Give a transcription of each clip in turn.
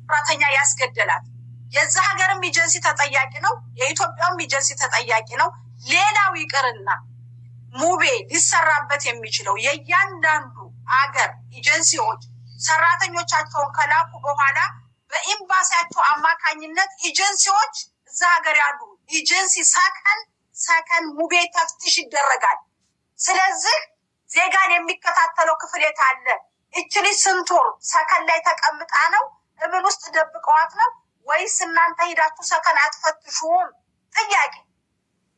ሰራተኛ ያስገደላት። የዛ ሀገርም ኤጀንሲ ተጠያቂ ነው፣ የኢትዮጵያም ኤጀንሲ ተጠያቂ ነው። ሌላው ይቅርና ሙቤ ሊሰራበት የሚችለው የእያንዳንዱ አገር ኤጀንሲዎች ሰራተኞቻቸውን ከላኩ በኋላ በኤምባሲያቸው አማካኝነት ኤጀንሲዎች እዛ ሀገር ያሉ ኤጀንሲ ሰከን ሙቤ ተፍትሽ ይደረጋል። ስለዚህ ዜጋን የሚከታተለው ክፍል የት አለ? እቺ ልጅ ስንት ወር ሰከን ላይ ተቀምጣ ነው? እምን ውስጥ ደብቀዋት ነው? ወይስ እናንተ ሄዳችሁ ሰከን አትፈትሹም? ጥያቄ።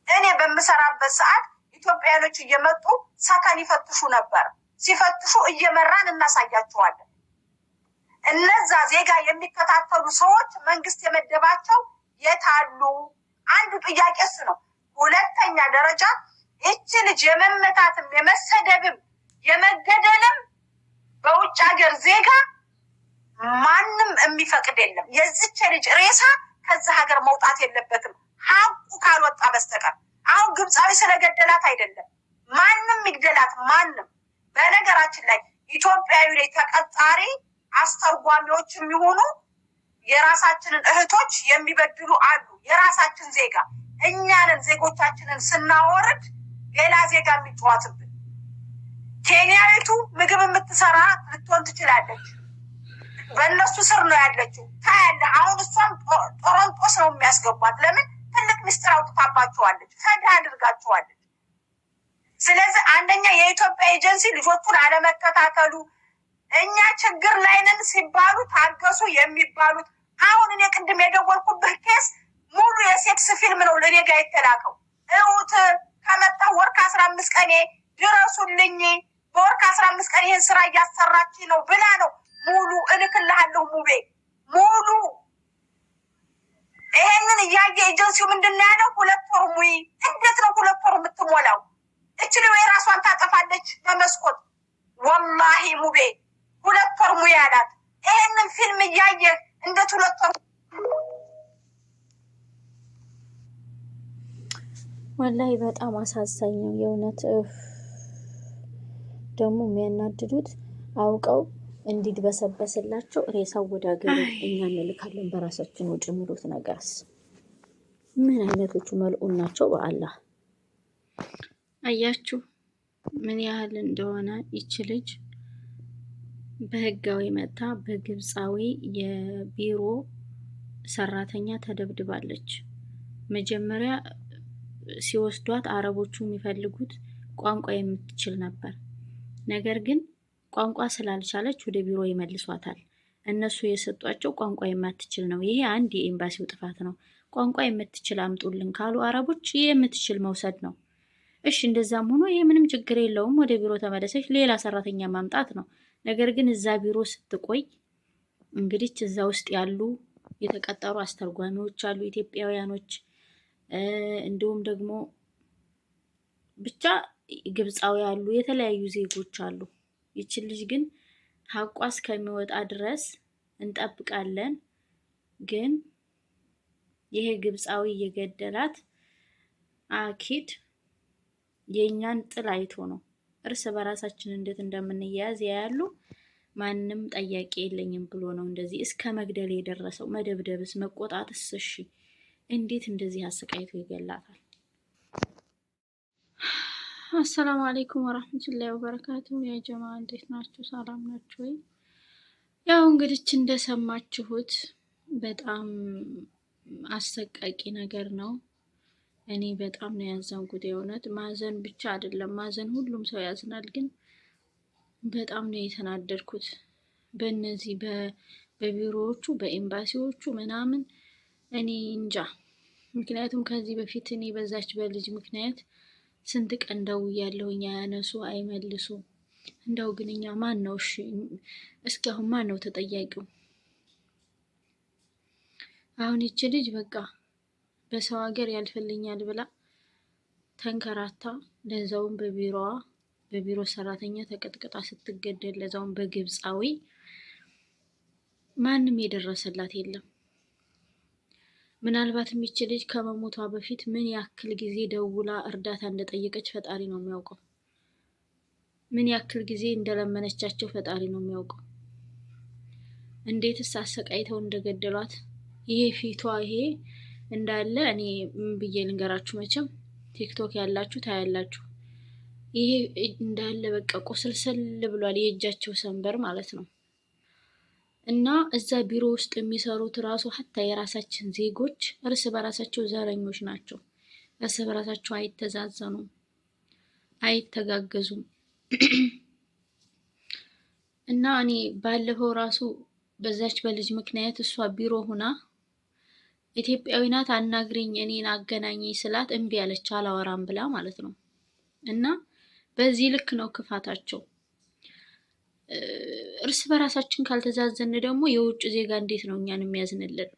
እኔ በምሰራበት ሰዓት ኢትዮጵያኖች እየመጡ ሰከን ይፈትሹ ነበር። ሲፈትሹ እየመራን እናሳያቸዋለን። እነዛ ዜጋ የሚከታተሉ ሰዎች መንግስት የመደባቸው የት አሉ? አንዱ ጥያቄ እሱ ነው። ሁለተኛ ደረጃ እቺ ልጅ የመመታትም የመሰደብም የመገደልም በውጭ ሀገር ዜጋ ማንም የሚፈቅድ የለም። የዚች ልጅ ሬሳ ከዛ ሀገር መውጣት የለበትም ሀቁ ካልወጣ በስተቀር። አሁን ግብፃዊ ስለገደላት አይደለም፣ ማንም ይግደላት ማንም። በነገራችን ላይ ኢትዮጵያዊ ላይ ተቀጣሪ አስተርጓሚዎች የሚሆኑ የራሳችንን እህቶች የሚበድሉ አሉ። የራሳችን ዜጋ እኛንን ዜጎቻችንን ስናወርድ ሌላ ዜጋ የሚጫወትብን። ኬንያዊቱ ምግብ የምትሰራ ልትሆን ትችላለች፣ በእነሱ ስር ነው ያለችው። ታያለህ። አሁን እሷም ጦሮንጦስ ነው የሚያስገቧት። ለምን? ትልቅ ሚስጥር አውጥታባቸዋለች፣ ፈዳ አድርጋቸዋለች። ስለዚህ አንደኛ የኢትዮጵያ ኤጀንሲ ልጆቹን አለመከታተሉ፣ እኛ ችግር ላይ ነን ሲባሉ ታገሱ የሚባሉት። አሁን እኔ ቅድም የደወልኩብህ ኬስ ሙሉ የሴክስ ፊልም ነው ለኔ ጋር የተላከው። እውት ከመጣሁ ወር ከ15 ቀኔ ድረሱልኝ፣ በወር ከ15 ቀን ይህን ስራ እያሰራች ነው ብላ ነው ሙሉ እልክልሃለሁ ሙቤ ሙሉ። ይሄንን እያየ ኤጀንሲው ምንድን ነው ያለው? 2 ወር ሙይ። እንዴት ነው 2 ወር የምትሞላው? እችል ወይ ራሷን ታጠፋለች በመስኮት። ወላሂ ሙቤ 2 ወር ሙይ አላት። ይሄንን ፊልም እያየ እንዴት 2 ወር? ወላሂ በጣም አሳዛኝ ነው የእውነት። ደግሞ የሚያናድዱት አውቀው እንዲድበሰበስላቸው ሬሳው ወደ ሀገር እኛ እንልካለን በራሳችን ወጪ የሚሉት ነገርስ ምን አይነቶቹ መልኡን ናቸው? በአላህ አያችሁ ምን ያህል እንደሆነ። ይች ልጅ በህጋዊ መታ በግብፃዊ የቢሮ ሰራተኛ ተደብድባለች። መጀመሪያ ሲወስዷት አረቦቹ የሚፈልጉት ቋንቋ የምትችል ነበር። ነገር ግን ቋንቋ ስላልቻለች ወደ ቢሮ ይመልሷታል። እነሱ የሰጧቸው ቋንቋ የማትችል ነው። ይሄ አንድ የኤምባሲው ጥፋት ነው። ቋንቋ የምትችል አምጡልን ካሉ አረቦች የምትችል መውሰድ ነው። እሺ እንደዛም ሆኖ ይሄ ምንም ችግር የለውም። ወደ ቢሮ ተመለሰች፣ ሌላ ሰራተኛ ማምጣት ነው። ነገር ግን እዛ ቢሮ ስትቆይ እንግዲህ እዛ ውስጥ ያሉ የተቀጠሩ አስተርጓሚዎች አሉ፣ ኢትዮጵያውያኖች፣ እንዲሁም ደግሞ ብቻ ግብፃዊ ያሉ የተለያዩ ዜጎች አሉ። ይችን ልጅ ግን ሀቋ እስከሚወጣ ድረስ እንጠብቃለን። ግን ይሄ ግብፃዊ እየገደላት አኪድ የእኛን ጥል አይቶ ነው። እርስ በራሳችን እንዴት እንደምንያያዝ ያያሉ። ማንም ጠያቂ የለኝም ብሎ ነው እንደዚህ እስከ መግደል የደረሰው። መደብደብስ መቆጣትስ? እሺ እንዴት እንደዚህ አሰቃይቶ ይገላታል? አሰላሙ አለይኩም ወራህመቱላሂ ወበረካቱ። ያ ጀማ እንዴት ናችሁ? ሰላም ናችሁ ወይ? ያው እንግዲህ እንደሰማችሁት በጣም አሰቃቂ ነገር ነው። እኔ በጣም ነው ያዘንኩት። የእውነት ማዘን ብቻ አይደለም፣ ማዘን ሁሉም ሰው ያዝናል። ግን በጣም ነው የተናደድኩት በእነዚህ በቢሮዎቹ በኤምባሲዎቹ ምናምን። እኔ እንጃ። ምክንያቱም ከዚህ በፊት እኔ በዛች በልጅ ምክንያት ስንት ቀን ደውያለሁኝ፣ አያነሱ አይመልሱ። እንደው ግን እኛ ማን ነው እሺ? እስኪ አሁን ማን ነው ተጠያቂው? አሁን ይቺ ልጅ በቃ በሰው ሀገር ያልፈልኛል ብላ ተንከራታ፣ ለዛውም በቢሮ ሰራተኛ ተቀጥቅጣ ስትገደል፣ ለዛውም በግብፃዊ ማንም የደረሰላት የለም። ምናልባትም ይቺ ልጅ ከመሞቷ በፊት ምን ያክል ጊዜ ደውላ እርዳታ እንደጠየቀች ፈጣሪ ነው የሚያውቀው። ምን ያክል ጊዜ እንደለመነቻቸው ፈጣሪ ነው የሚያውቀው። እንዴትስ አሰቃይተው እንደገደሏት ይሄ ፊቷ ይሄ እንዳለ እኔ ምን ብዬ ልንገራችሁ? መቼም ቲክቶክ ያላችሁ ታያላችሁ። ይሄ እንዳለ በቃ ቁስልስል ብሏል፣ የእጃቸው ሰንበር ማለት ነው። እና እዛ ቢሮ ውስጥ የሚሰሩት ራሱ ሀታ የራሳችን ዜጎች እርስ በራሳቸው ዘረኞች ናቸው። እርስ በራሳቸው አይተዛዘኑም፣ አይተጋገዙም። እና እኔ ባለፈው ራሱ በዛች በልጅ ምክንያት እሷ ቢሮ ሁና ኢትዮጵያዊ ናት አናግሪኝ እኔን አገናኘኝ ስላት እምቢ አለች፣ አላወራም ብላ ማለት ነው። እና በዚህ ልክ ነው ክፋታቸው። እርስ በራሳችን ካልተዛዘን ደግሞ የውጭ ዜጋ እንዴት ነው እኛን የሚያዝንልን?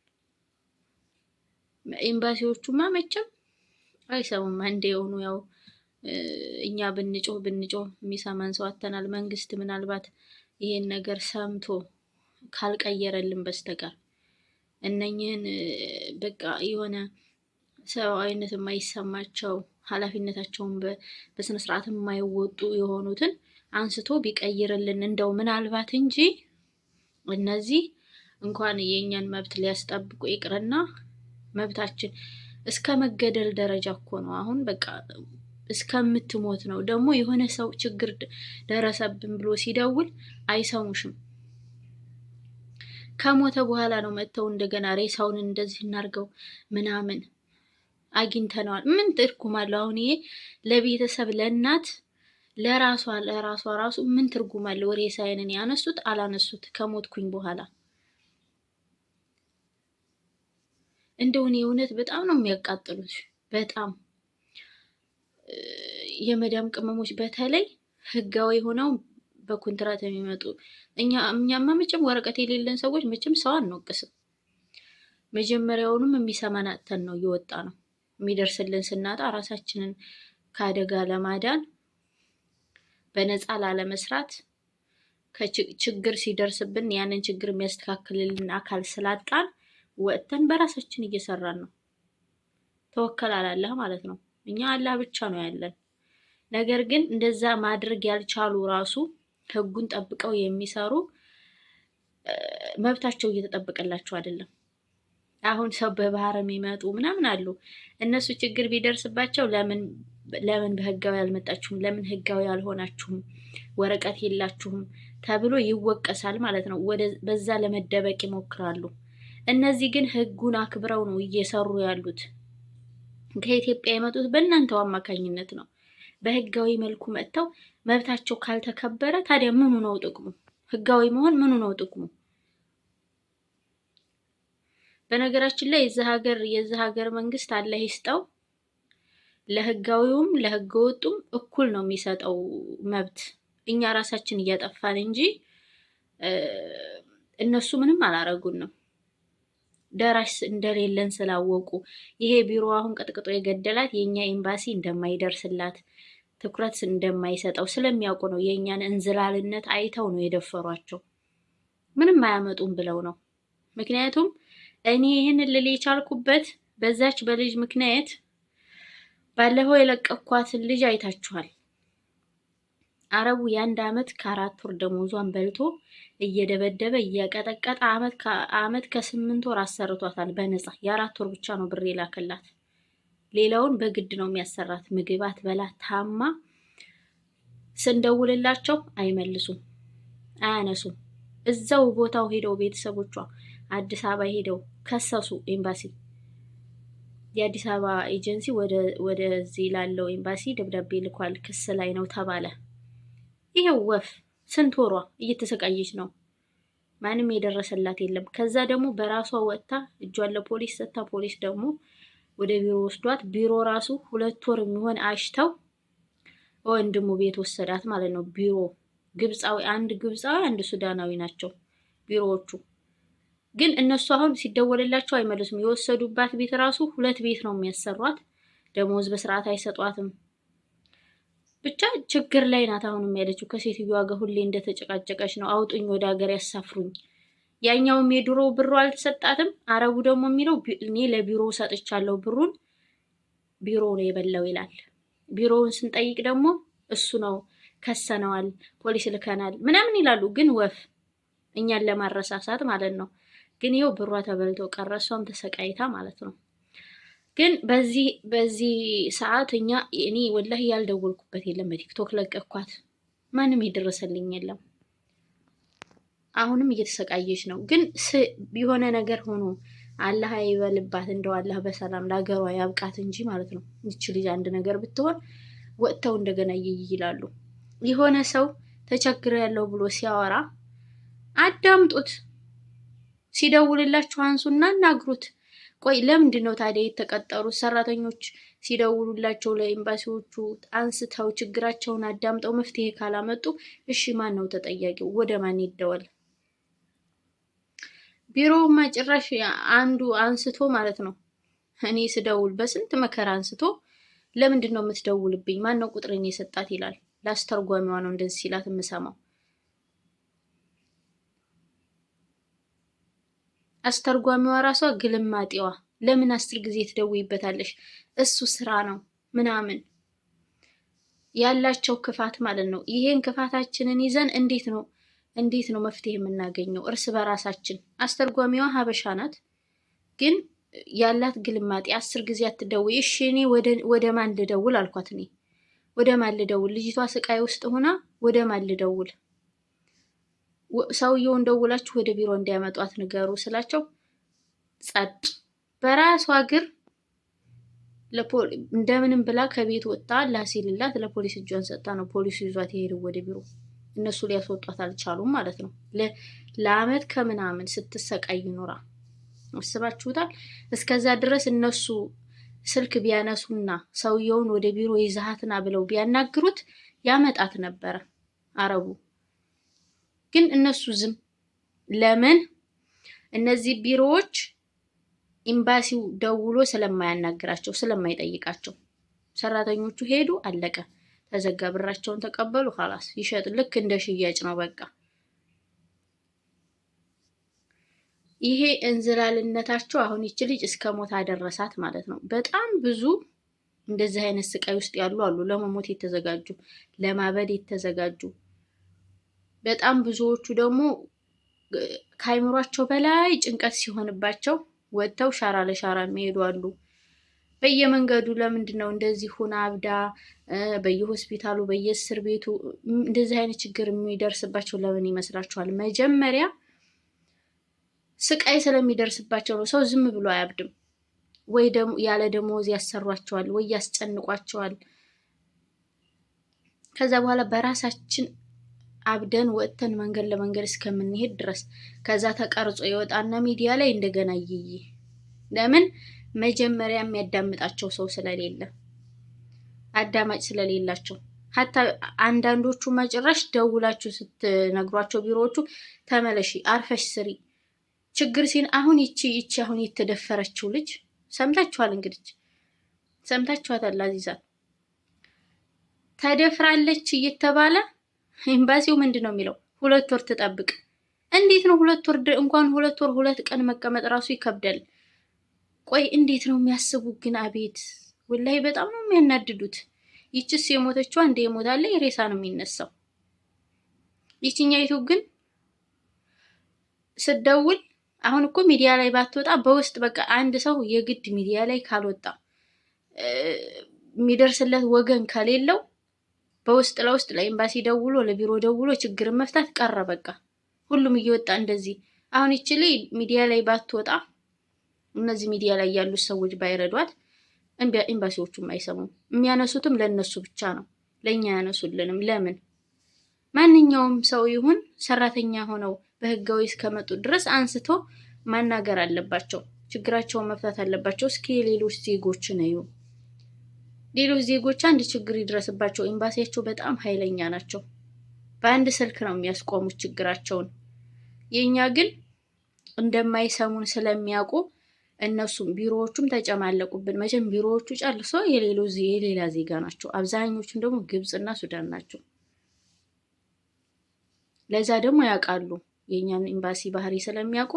ኤምባሲዎቹማ መቼም አይሰሙም። አንዴ የሆኑ ያው እኛ ብንጮህ የሚሰማን ሰው አተናል። መንግስት ምናልባት ይሄን ነገር ሰምቶ ካልቀየረልን በስተቀር እነኝህን በቃ የሆነ ሰብአዊነት የማይሰማቸው ኃላፊነታቸውን በስነ ስርዓት የማይወጡ የሆኑትን አንስቶ ቢቀይርልን እንደው ምናልባት እንጂ እነዚህ እንኳን የኛን መብት ሊያስጠብቁ ይቅርና መብታችን እስከ መገደል ደረጃ እኮ ነው። አሁን በቃ እስከምትሞት ነው። ደግሞ የሆነ ሰው ችግር ደረሰብን ብሎ ሲደውል አይሰሙሽም። ከሞተ በኋላ ነው መተው እንደገና ሬሳውን እንደዚህ እናርገው ምናምን አግኝተነዋል። ምን ትርጉም አለው? አሁን ይሄ ለቤተሰብ ለእናት ለራሷ ራሱ ምን ትርጉም አለው? ሬሳዬን ያነሱት አላነሱት ከሞትኩኝ በኋላ እንደውን የእውነት በጣም ነው የሚያቃጥሉት። በጣም የመዳም ቅመሞች በተለይ ህጋዊ ሆነው በኮንትራት የሚመጡ እኛማ መቼም ወረቀት የሌለን ሰዎች መቼም ሰው አንወቅስም። መጀመሪያውንም የሚሰማን አጥተን ነው እየወጣ ነው። የሚደርስልን ስናጣ ራሳችንን ከአደጋ ለማዳን በነፃ ላለመስራት ከችግር ሲደርስብን ያንን ችግር የሚያስተካክልልን አካል ስላጣን ወጥተን በራሳችን እየሰራን ነው። ተወከል አላህ ማለት ነው። እኛ አላህ ብቻ ነው ያለን። ነገር ግን እንደዛ ማድረግ ያልቻሉ ራሱ ህጉን ጠብቀው የሚሰሩ መብታቸው እየተጠበቀላቸው አይደለም። አሁን ሰው በባህር የሚመጡ ምናምን አሉ። እነሱ ችግር ቢደርስባቸው ለምን በህጋዊ አልመጣችሁም? ለምን ህጋዊ አልሆናችሁም? ወረቀት የላችሁም ተብሎ ይወቀሳል ማለት ነው። በዛ ለመደበቅ ይሞክራሉ። እነዚህ ግን ህጉን አክብረው ነው እየሰሩ ያሉት። ከኢትዮጵያ የመጡት በእናንተው አማካኝነት ነው። በህጋዊ መልኩ መጥተው መብታቸው ካልተከበረ ታዲያ ምኑ ነው ጥቅሙ? ህጋዊ መሆን ምኑ ነው ጥቅሙ? በነገራችን ላይ የዚህ ሀገር መንግስት አላህ ይስጠው፣ ለህጋዊውም ለህገወጡም እኩል ነው የሚሰጠው መብት። እኛ ራሳችን እያጠፋን እንጂ እነሱ ምንም አላረጉንም። ደራሽ እንደሌለን ስላወቁ ይሄ ቢሮ አሁን ቀጥቅጦ የገደላት የኛ ኤምባሲ እንደማይደርስላት ትኩረት እንደማይሰጠው ስለሚያውቁ ነው። የኛን እንዝላልነት አይተው ነው የደፈሯቸው። ምንም አያመጡም ብለው ነው። ምክንያቱም እኔ ይህን ልል የቻልኩበት በዛች በልጅ ምክንያት ባለፈው የለቀኳትን ልጅ አይታችኋል። አረቡ የ1 ዓመት ከ4 ወር ደሞዟን በልቶ እየደበደበ እያቀጠቀጠ ዓመት ከ8 ወር አሰርቷታል በነፃ። የ4 ወር ብቻ ነው ብር የላከላት። ሌላውን በግድ ነው የሚያሰራት። ምግብ አትበላ ታማ ስንደውልላቸው አይመልሱም፣ አያነሱም። እዛው ቦታው ሄደው ቤተሰቦቿ አዲስ አበባ ሄደው ከሰሱ ኤምባሲ። የአዲስ አበባ ኤጀንሲ ወደዚህ ላለው ኤምባሲ ደብዳቤ ልኳል፣ ክስ ላይ ነው ተባለ። ይሄው ወፍ ስንት ወሯ እየተሰቃየች ነው። ማንም የደረሰላት የለም። ከዛ ደግሞ በራሷ ወጥታ እጇን ለፖሊስ ሰጥታ ፖሊስ ደግሞ ወደ ቢሮ ወስዷት ቢሮ ራሱ 2 ወር የሚሆን አሽተው ወንድሙ ቤት ወሰዳት ማለት ነው። ቢሮ አንድ ግብፃዊ አንድ ሱዳናዊ ናቸው ቢሮዎቹ። ግን እነሱ አሁን ሲደወልላቸው አይመልሱም። የወሰዱባት ቤት ራሱ 2 ቤት ነው የሚያሰሯት። ደሞዝ በስርዓት አይሰጧትም። ብቻ ችግር ላይ ናት አሁንም ያለችው። ከሴትዮዋ ጋር ሁሌ እንደተጨቃጨቀች ነው። አውጡኝ ወደ ሀገር ያሳፍሩኝ። ያኛውም የድሮ ብሩ አልተሰጣትም። አረቡ ደግሞ የሚለው እኔ ለቢሮ ሰጥቻለሁ ብሩን ቢሮ ነው የበላው ይላል። ቢሮውን ስንጠይቅ ደግሞ እሱ ነው ከሰነዋል፣ ፖሊስ ልከናል ምናምን ይላሉ። ግን ወፍ እኛን ለማረሳሳት ማለት ነው። ግን ይኸው ብሯ ተበልቶ ቀረ፣ እሷም ተሰቃይታ ማለት ነው። ግን በዚህ ሰዓት እኔ ወላሂ ያልደወልኩበት የለም። በቲክቶክ ለቀኳት፣ ማንም የደረሰልኝ የለም። አሁንም እየተሰቃየች ነው። ግን የሆነ ነገር ሆኖ አላህ አይበልባት፣ እንደው አላህ በሰላም ለሀገሯ ያብቃት እንጂ ማለት ነው። ይች ልጅ አንድ ነገር ብትሆን ወጥተው እንደገና ይይላሉ። የሆነ ሰው ተቸግረ ያለው ብሎ ሲያወራ አዳምጡት፣ ሲደውልላችሁ አንሱና እናግሩት። ቆይ ለምንድን ነው ታዲያ የተቀጠሩት ሰራተኞች ሲደውሉላቸው ለኤምባሲዎቹ አንስተው ችግራቸውን አዳምጠው መፍትሄ ካላመጡ እሺ ማን ነው ተጠያቂው? ወደ ማን ይደወል? ቢሮውማ ጭራሽ አንዱ አንስቶ ማለት ነው እኔ ስደውል በስንት መከራ አንስቶ ለምንድን ነው የምትደውልብኝ? ማን ነው ቁጥሬን የሰጣት ይላል። ለአስተርጓሚዋ ነው እንደዚህ ሲላት የምሰማው። አስተርጓሚዋ ራሷ ግልማጤዋ ለምን 10 ጊዜ ትደውይበታለሽ? እሱ ስራ ነው ምናምን ያላቸው ክፋት ማለት ነው። ይሄን ክፋታችንን ይዘን እንዴት ነው መፍትሄ የምናገኘው? እርስ በራሳችን። አስተርጓሚዋ ሀበሻ ናት፣ ግን ያላት ግልማጤ 10 ጊዜ አትደውይ። እሺ እኔ ወደ ማን ልደውል አልኳት። እኔ ወደ ማን ልደውል? ልጅቷ ስቃይ ውስጥ ሆና ወደ ማን ልደውል? ሰውየውን ደውላችሁ ወደ ቢሮ እንዲያመጧት ንገሩ ስላቸው ጸጥ። በራሷ እግር እንደምንም ብላ ከቤት ወጣ ላሲልላት ለፖሊስ እጇን ሰጥታ ነው ፖሊሱ ይዟት የሄደው ወደ ቢሮ። እነሱ ሊያስወጧት አልቻሉም ማለት ነው። ለአመት ከምናምን ስትሰቃይ ኖራ አስባችሁታል። እስከዛ ድረስ እነሱ ስልክ ቢያነሱና ሰውየውን ወደ ቢሮ ይዛሃትና ብለው ቢያናግሩት ያመጣት ነበረ አረቡ። ግን እነሱ ዝም። ለምን? እነዚህ ቢሮዎች ኤምባሲው ደውሎ ስለማያናግራቸው ስለማይጠይቃቸው፣ ሰራተኞቹ ሄዱ፣ አለቀ፣ ተዘጋ፣ ብራቸውን ተቀበሉ፣ خلاص ይሸጥ። ልክ እንደ ሽያጭ ነው በቃ። ይሄ እንዝላልነታቸው አሁን ይች ልጅ እስከ ሞት አደረሳት ማለት ነው። በጣም ብዙ እንደዚህ አይነት ስቃይ ውስጥ ያሉ አሉ፣ ለመሞት የተዘጋጁ፣ ለማበድ የተዘጋጁ። በጣም ብዙዎቹ ደግሞ ከአይምሯቸው በላይ ጭንቀት ሲሆንባቸው ወጥተው ሻራ ለሻራ የሚሄዱ አሉ። በየመንገዱ ለምንድን ነው እንደዚህ ሆና አብዳ በየሆስፒታሉ በየእስር ቤቱ እንደዚህ አይነት ችግር የሚደርስባቸው ለምን ይመስላችኋል? መጀመሪያ ስቃይ ስለሚደርስባቸው ነው። ሰው ዝም ብሎ አያብድም። ወይ ደግሞ ያለ ደሞዝ ያሰሯቸዋል፣ ወይ ያስጨንቋቸዋል። ከዛ በኋላ በራሳችን አብደን ወጥተን መንገድ ለመንገድ እስከምንሄድ ድረስ ከዛ ተቀርጾ የወጣና ሚዲያ ላይ እንደገና ይይ። ለምን? መጀመሪያ የሚያዳምጣቸው ሰው ስለሌለ፣ አዳማጭ ስለሌላቸው። ሀታ አንዳንዶቹ መጨረሽ ደውላችሁ ስትነግሯቸው ቢሮዎቹ ተመለሺ፣ አርፈሽ ስሪ፣ ችግር ሲን አሁን ይቺ አሁን የተደፈረችው ልጅ ሰምታችኋል። እንግዲህ ሰምታችኋታል። አዚዛት ተደፍራለች እየተባለ ኤምባሲው ምንድን ነው የሚለው? 2 ወር ትጠብቅ። እንዴት ነው 2 ወር? እንኳን 2 ወር 2 ቀን መቀመጥ ራሱ ይከብዳል። ቆይ እንዴት ነው የሚያስቡ ግን? አቤት ወላሂ በጣም ነው የሚያናድዱት። ይችስ የሞተችው እንደ የሞታለ የሬሳ ነው የሚነሳው። ይችኛይቱ ግን ስደውል አሁን እኮ ሚዲያ ላይ ባትወጣ በውስጥ በቃ አንድ ሰው የግድ ሚዲያ ላይ ካልወጣ የሚደርስለት ወገን ከሌለው በውስጥ ለውስጥ ለኤምባሲ ደውሎ ለቢሮ ደውሎ ችግርን መፍታት ቀረ በቃ። ሁሉም እየወጣ እንደዚህ። አሁን ይችል ሚዲያ ላይ ባትወጣ እነዚህ ሚዲያ ላይ ያሉት ሰዎች ባይረዷት ኤምባሲዎቹም አይሰሙም። የሚያነሱትም ለነሱ ብቻ ነው፣ ለኛ ያነሱልንም። ለምን? ማንኛውም ሰው ይሁን ሰራተኛ ሆነው በህጋዊ እስከመጡ ድረስ አንስቶ ማናገር አለባቸው፣ ችግራቸውን መፍታት አለባቸው። እስኪ ሌሎች ዜጎች ነው ሌሎች ዜጎች አንድ ችግር ይድረስባቸው ኤምባሲያቸው በጣም ኃይለኛ ናቸው። በአንድ ስልክ ነው የሚያስቆሙት ችግራቸውን። የኛ ግን እንደማይሰሙን ስለሚያውቁ እነሱም ቢሮዎቹም ተጨማለቁብን። መቼም ቢሮዎቹ ጨርሶ የሌላ ዜጋ ናቸው። አብዛኞቹን ደግሞ ግብጽና ሱዳን ናቸው። ለዛ ደግሞ ያውቃሉ የኛን ኤምባሲ ባህሪ ስለሚያውቁ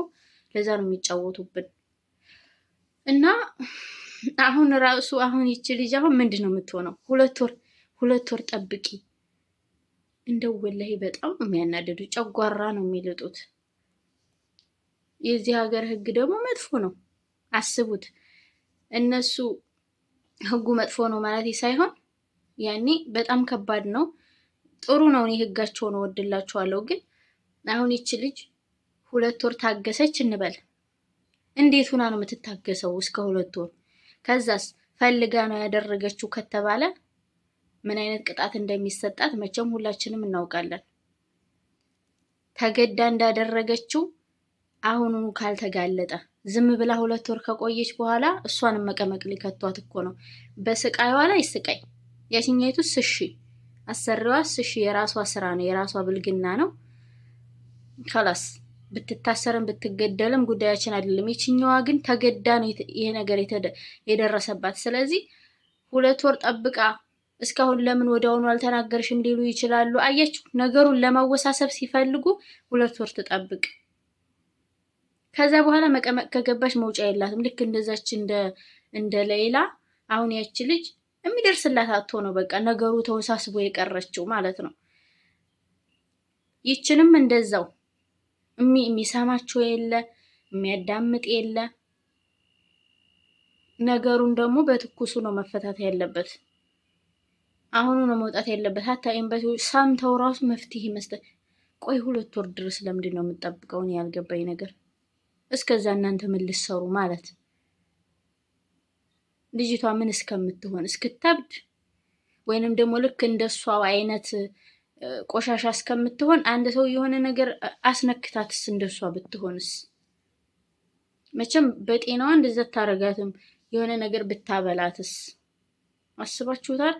ለዛ ነው የሚጫወቱብን። እና አሁን ይቺ ልጅ አሁን ምንድን ነው የምትሆነው? 2 ወር ጠብቂ። እንደው ወላሂ በጣም የሚያናደዱ ጨጓራ ነው የሚልጡት። የዚህ ሀገር ህግ ደግሞ መጥፎ ነው። አስቡት። እነሱ ህጉ መጥፎ ነው ማለት ሳይሆን ያኔ በጣም ከባድ ነው። ጥሩ ነው። እኔ ህጋቸውን እወድላቸዋለሁ። ግን አሁን ይቺ ልጅ 2 ወር ታገሰች እንበል። እንዴት ሆና ነው የምትታገሰው እስከ 2 ወር? ከዛስ ፈልጋ ነው ያደረገችው ከተባለ ምን አይነት ቅጣት እንደሚሰጣት መቼም ሁላችንም እናውቃለን። ተገዳ እንዳደረገችው አሁኑኑ ካልተጋለጠ ዝም ብላ 2 ወር ከቆየች በኋላ እሷንም መቀመቅ ሊከቷት እኮ ነው። በስቃይዋ ላይ ስቃይ። ያቺኛይቱስ እሺ አሰሪዋስ እሺ የራሷ ስራ ነው፣ የራሷ ብልግና ነው። خلاص ብትታሰርም ብትገደልም ጉዳያችን አይደለም። ይችኛዋ ግን ተገዳ ነው ይሄ ነገር የደረሰባት። ስለዚህ 2 ወር ጠብቃ እስካሁን ለምን ወዲያውኑ አልተናገርሽም ሊሉ ይችላሉ። አያችሁ፣ ነገሩን ለማወሳሰብ ሲፈልጉ 2 ወር ትጠብቅ። ከዛ በኋላ መቀመቅ ከገባሽ መውጫ የላትም። ልክ እንደዛች እንደ ሌላ አሁን ያቺ ልጅ የሚደርስላት አጥቶ ነው በቃ ነገሩ ተወሳስቦ የቀረችው ማለት ነው። ይችንም እንደዛው የሚሰማቸው የለ፣ የሚያዳምጥ የለ። ነገሩን ደግሞ በትኩሱ ነው መፈታት ያለበት። አሁኑ ነው መውጣት ያለበት። ሀታ ኤምባሲዎች ሰምተው ራሱ መፍትሄ መስጠት። ቆይ 2 ወር ድረስ ለምንድን ነው የምጠብቀው? እኔ ያልገባኝ ነገር እስከዛ እናንተ ምን ልትሰሩ ማለት? ልጅቷ ምን እስከምትሆን እስክታብድ ወይንም ደግሞ ልክ እንደሷ አይነት ቆሻሻ እስከምትሆን አንድ ሰው የሆነ ነገር አስነክታትስ እንደሷ ብትሆንስ? መቼም በጤናዋ እንደዛ ታረጋትም። የሆነ ነገር ብታበላትስ? አስባችሁታል?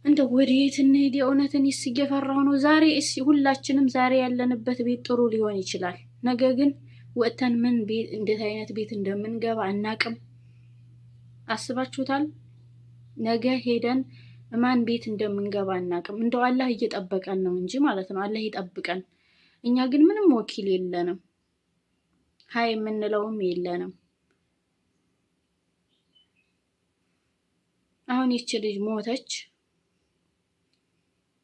እንደ ወዴት እንሂድ? የእውነትን እየፈራሁ ነው። ዛሬ ሁላችንም ዛሬ ያለንበት ቤት ጥሩ ሊሆን ይችላል። ነገ ግን ወጥተን ምን ቤት እንዴት አይነት ቤት እንደምንገባ አናቅም። አስባችሁታል? ነገ ሄደን ማን ቤት እንደምንገባ አናቅም። እንደው አላህ እየጠበቀን ነው እንጂ ማለት ነው። አላህ ይጠብቀን። እኛ ግን ምንም ወኪል የለንም። ሀይ የምንለውም የለንም። አሁን ይቺ ልጅ ሞተች።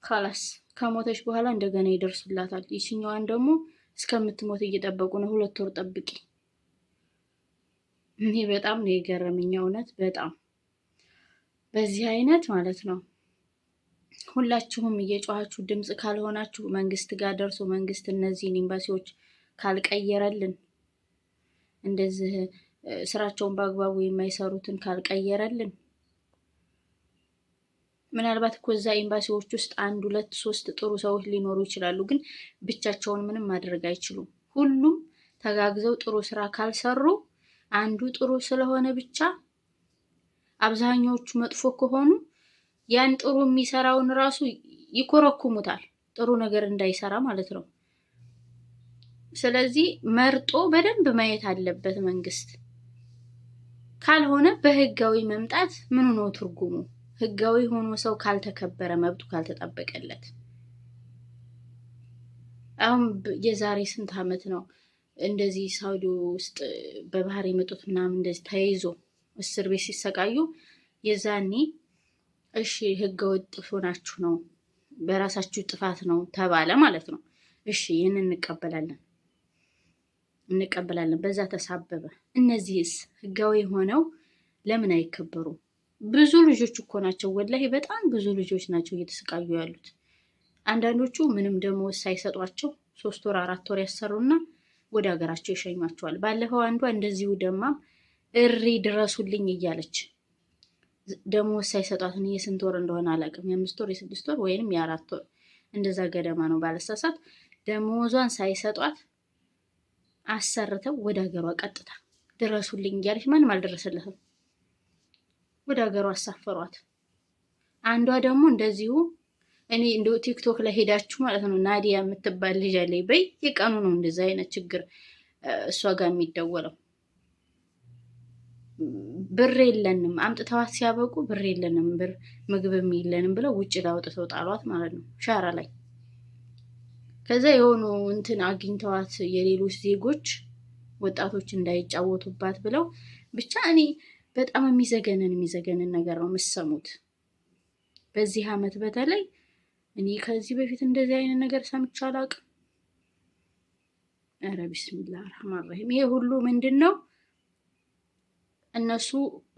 خلاص ከሞተች በኋላ እንደገና ይደርሱላታል። ይችኛዋን ደግሞ እስከምትሞት እየጠበቁ ነው። 2 ወር ጠብቂ። እኔ በጣም ነው የገረመኝ እውነት በጣም በዚህ አይነት ማለት ነው። ሁላችሁም እየጮሃችሁ ድምጽ ካልሆናችሁ መንግስት ጋር ደርሶ መንግስት እነዚህን ኤምባሲዎች ካልቀየረልን፣ እንደዚህ ስራቸውን በአግባቡ የማይሰሩትን ካልቀየረልን፣ ምናልባት እኮ እዛ ኤምባሲዎች ውስጥ 1 2 3 ጥሩ ሰዎች ሊኖሩ ይችላሉ፣ ግን ብቻቸውን ምንም ማድረግ አይችሉም። ሁሉም ተጋግዘው ጥሩ ስራ ካልሰሩ አንዱ ጥሩ ስለሆነ ብቻ አብዛኛዎቹ መጥፎ ከሆኑ ያን ጥሩ የሚሰራውን ራሱ ይኮረኩሙታል፣ ጥሩ ነገር እንዳይሰራ ማለት ነው። ስለዚህ መርጦ በደንብ ማየት አለበት መንግስት። ካልሆነ በህጋዊ መምጣት ምን ነው ትርጉሙ? ህጋዊ ሆኖ ሰው ካልተከበረ፣ መብቱ ካልተጠበቀለት። አሁን የዛሬ ስንት አመት ነው እንደዚህ ሳውዲ ውስጥ በባህር የመጡት ምናምን እንደዚህ ተይዞ እስር ቤት ሲሰቃዩ የዛኔ እሺ ህገወጥ ሆናችሁ ነው በራሳችሁ ጥፋት ነው ተባለ ማለት ነው። እሺ ይህንን እንቀበላለን። በዛ ተሳበበ። እነዚህስ ህጋዊ ሆነው ለምን አይከበሩም? ብዙ ልጆች እኮ ናቸው ወላሂ በጣም ብዙ ልጆች ናቸው እየተሰቃዩ ያሉት። አንዳንዶቹ ምንም ደሞዝ ሳይሰጧቸው 3 ወር 4 ወር ያሰሩና ወደ ሀገራቸው ይሸኟቸዋል። ባለፈው አንዷ እንደዚሁ ደማም እሪ ድረሱልኝ እያለች ደሞዝ ሳይሰጧት ነው የስንት ወር እንደሆነ አላውቅም፣ የ5 ወር የ6 ወር ወይንም የ4 ወር እንደዛ ገደማ ነው ባለሳሳት። ደሞዟን ሳይሰጧት አሰርተው ወደ ሀገሯ ቀጥታ ድረሱልኝ እያለች ማንም አልደረሰለትም፣ ወደ ሀገሯ አሳፈሯት። አንዷ ደግሞ እንደዚሁ እኔ እንደው ቲክቶክ ላይ ሄዳችሁ ማለት ነው ናዲያ የምትባል ልጅ አለኝ። በየቀኑ ነው እንደዛ አይነት ችግር እሷ ጋር የሚደወለው። ብር የለንም አምጥተዋት ሲያበቁ ብር የለንም ብር ምግብም የለንም ብለው ውጭ ላውጥተው ጣሏት ማለት ነው ሻራ ላይ። ከዛ የሆኑ እንትን አግኝተዋት የሌሎች ዜጎች ወጣቶች እንዳይጫወቱባት ብለው ብቻ እኔ በጣም የሚዘገንን ነገር ነው የምሰሙት በዚህ አመት በተለይ። እኔ ከዚህ በፊት እንደዚህ አይነት ነገር ሰምቼ አላውቅም። ኧረ ቢስሚላህ ረህማን ረሂም። ይሄ ሁሉ ምንድን ነው? እነሱ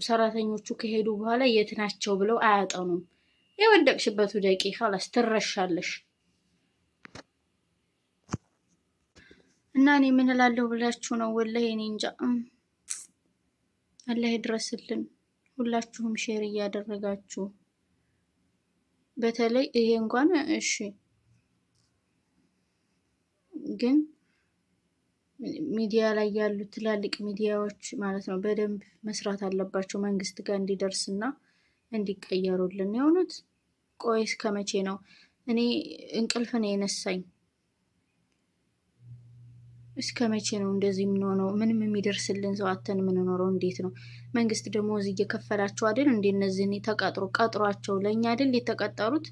ሰራተኞቹ ከሄዱ በኋላ የት ናቸው ብለው አያጠኑም። የወደቅሽበት ደቂ ኸላስ ትረሻለሽ። እና እኔ ምን እላለሁ ብላችሁ ነው? ወላሂ እኔ እንጃ። አላህ ይድረስልን። ሁላችሁም ሼር እያደረጋችሁ በተለይ ይሄ እንኳን እሺ፣ ግን ሚዲያ ላይ ያሉ ትላልቅ ሚዲያዎች ማለት ነው በደንብ መስራት አለባቸው መንግስት ጋር እንዲደርስና እንዲቀየሩልን። የእውነት ቆይ እስከ መቼ ነው? እኔ እንቅልፍ ነው የነሳኝ። እስከ መቼ ነው እንደዚህ የምንሆነው? ምንም የሚደርስልን ሰው አተን የምንኖረው እንዴት ነው? መንግስት ደግሞ እዚህ እየከፈላቸው አይደል እንዴ? እነዚህን ቀጥሯቸው ለእኛ አይደል የተቀጠሩት?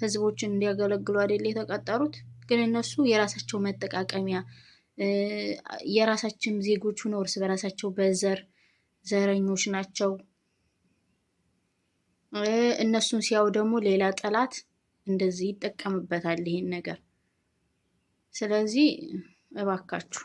ህዝቦችን እንዲያገለግሉ አይደል የተቀጠሩት? ግን እነሱ የራሳቸው መጠቃቀሚያ የራሳችን ዜጎች ሆነው እርስ በራሳቸው ዘረኞች ናቸው። እነሱን ሲያው ደግሞ ሌላ ጠላት እንደዚህ ይጠቀምበታል ይሄን ነገር። ስለዚህ እባካችሁ